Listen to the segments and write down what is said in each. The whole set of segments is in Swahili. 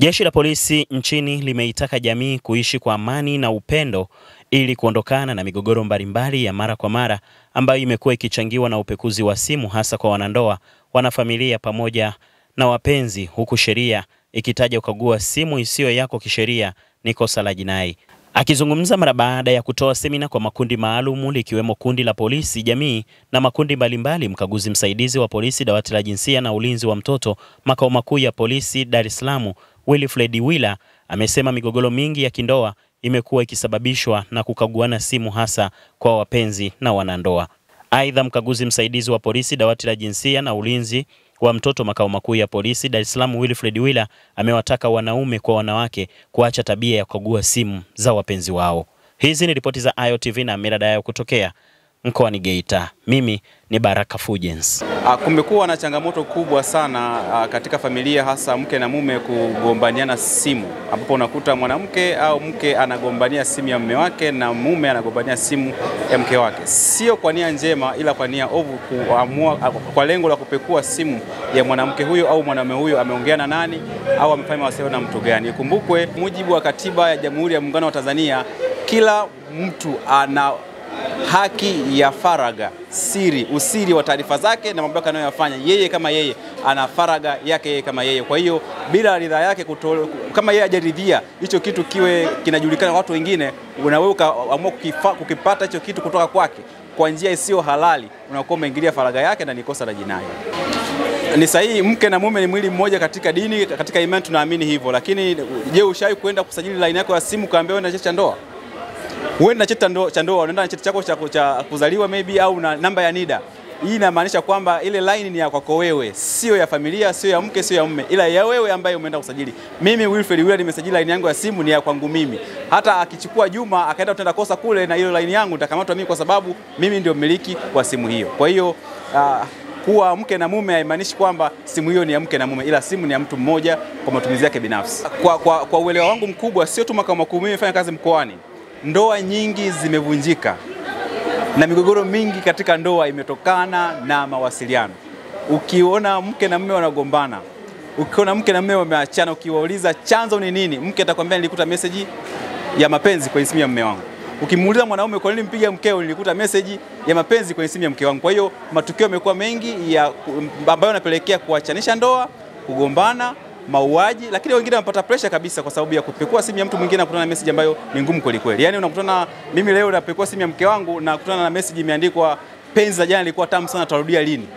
Jeshi la polisi nchini limeitaka jamii kuishi kwa amani na upendo ili kuondokana na migogoro mbalimbali ya mara kwa mara ambayo imekuwa ikichangiwa na upekuzi wa simu, hasa kwa wanandoa, wanafamilia pamoja na wapenzi, huku sheria ikitaja kukagua simu isiyo yako kisheria ni kosa la jinai. Akizungumza mara baada ya kutoa semina kwa makundi maalum likiwemo kundi la polisi jamii na makundi mbalimbali, mkaguzi msaidizi wa polisi dawati la jinsia na ulinzi wa mtoto makao makuu ya polisi Dar es Salaam, Wilfred Wila, amesema migogoro mingi ya kindoa imekuwa ikisababishwa na kukaguana simu, hasa kwa wapenzi na wanandoa. Aidha, mkaguzi msaidizi wa polisi dawati la jinsia na ulinzi wa mtoto makao makuu ya polisi Dar es Salaam, Wilfred Wila, amewataka wanaume kwa wanawake kuacha tabia ya kukagua simu za wapenzi wao. Hizi ni ripoti za Ayo TV na Mirada Yao kutokea mkoani Geita. Mimi ni Baraka Fujens. Kumekuwa na changamoto kubwa sana katika familia, hasa mke na mume kugombaniana simu, ambapo unakuta mwanamke au mke anagombania simu ya mume wake na mume anagombania simu ya mke wake. Sio kwa nia njema, ila kwa nia ovu, kuamua kwa lengo la kupekua simu ya mwanamke huyo au mwanamume huyo ameongea na nani au amefanya mawasiliano na mtu gani. Ikumbukwe, mujibu wa katiba ya Jamhuri ya Muungano wa Tanzania, kila mtu ana haki ya faragha, usiri wa taarifa zake na mambo yake anayoyafanya. Yeye kama yeye ana faragha yake yeye kama yeye. Kwa hiyo bila ridhaa yake, kama yeye hajaridhia hicho kitu kiwe kinajulikana kwa watu wengine, unawewe ukaamua kukipata hicho kitu kutoka kwake kwa njia isiyo halali, unakuwa umeingilia faragha yake na ni kosa la jinai. Ni sahihi, mke na mume ni mwili mmoja katika dini, katika imani tunaamini hivyo, lakini je, ushawahi kwenda kusajili line yako ya simu kaambiwa una cheti cha ndoa? Wewe na cheti cha ndoa, unaenda na cheti chako cha kuzaliwa maybe au na namba ya NIDA. Hii inamaanisha kwamba ile line ni ya kwako wewe, sio ya familia, sio ya mke, sio ya mume, ila ya wewe ambaye umeenda kusajili. Mimi Wilfred Wila nimesajili line yangu ya simu, ni ya kwangu mimi. Hata akichukua Juma akaenda kutenda kosa kule na ile line yangu, nitakamatwa mimi kwa sababu mimi ndio mmiliki wa simu hiyo. Kwa hiyo kuwa mke na mume haimaanishi kwamba simu hiyo ni ya mke na mume, ila simu ni ya mtu mmoja kwa matumizi yake binafsi. Kwa uelewa wangu mkubwa, sio tu makao makuu, mimi nafanya kazi mkoani, ndoa nyingi zimevunjika na migogoro mingi katika ndoa imetokana na mawasiliano. Ukiona mke na mume wanagombana, ukiona mke na mume wameachana, ukiwauliza chanzo ni nini, mke atakwambia nilikuta message ya mapenzi kwenye simu ya mume wangu. Ukimuuliza mwanaume kwa nini mpiga mkeo, nilikuta message ya mapenzi kwenye simu ya mke wangu. Kwa hiyo matukio yamekuwa mengi ambayo yanapelekea kuachanisha ndoa, kugombana, mauaji, lakini wengine wanapata pressure kabisa kwa sababu ya kupekua simu ya mtu mwingine na kukutana na message ambayo ni ngumu kweli kweli. Yaani unakutana, mimi leo napekua simu ya mke wangu na kukutana na message imeandikwa penzi la jana lilikuwa tamu sana, tutarudia lini.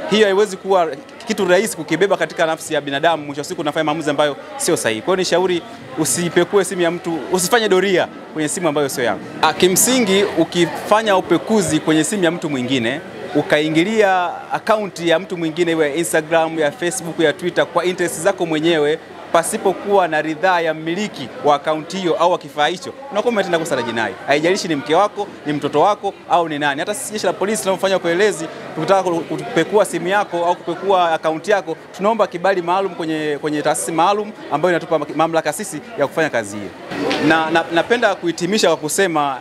Hiyo haiwezi kuwa kitu rahisi kukibeba katika nafsi ya binadamu. Mwisho wa siku unafanya maamuzi ambayo sio sahihi. Kwa hiyo ni shauri usipekue simu ya mtu, usifanye doria kwenye simu ambayo sio yako. Kimsingi, ukifanya upekuzi kwenye simu ya mtu mwingine, ukaingilia akaunti ya mtu mwingine, iwe Instagram, ya Facebook, ya Twitter, kwa interest zako mwenyewe pasipokuwa na ridhaa ya mmiliki wa akaunti hiyo au kifaa hicho, unakuwa umetenda kosa la jinai. Haijalishi ni mke wako, ni mtoto wako au ni nani. Hata sisi jeshi la polisi tunapofanya upelelezi, tukitaka kupekua simu yako au kupekua akaunti yako, tunaomba kibali maalum kwenye taasisi maalum ambayo inatupa mamlaka sisi ya kufanya kazi hiyo. Napenda kuhitimisha kwa kusema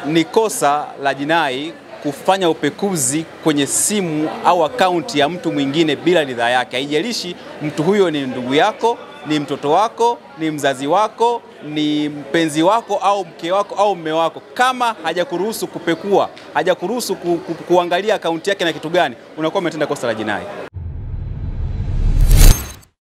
ni kosa la jinai kufanya upekuzi kwenye simu au akaunti ya mtu mwingine bila ridhaa yake. Haijalishi mtu huyo ni ndugu yako, ni mtoto wako, ni mzazi wako, ni mpenzi wako au mke wako au mume wako. Kama hajakuruhusu kupekua, hajakuruhusu kuangalia akaunti yake na kitu gani, unakuwa umetenda kosa la jinai.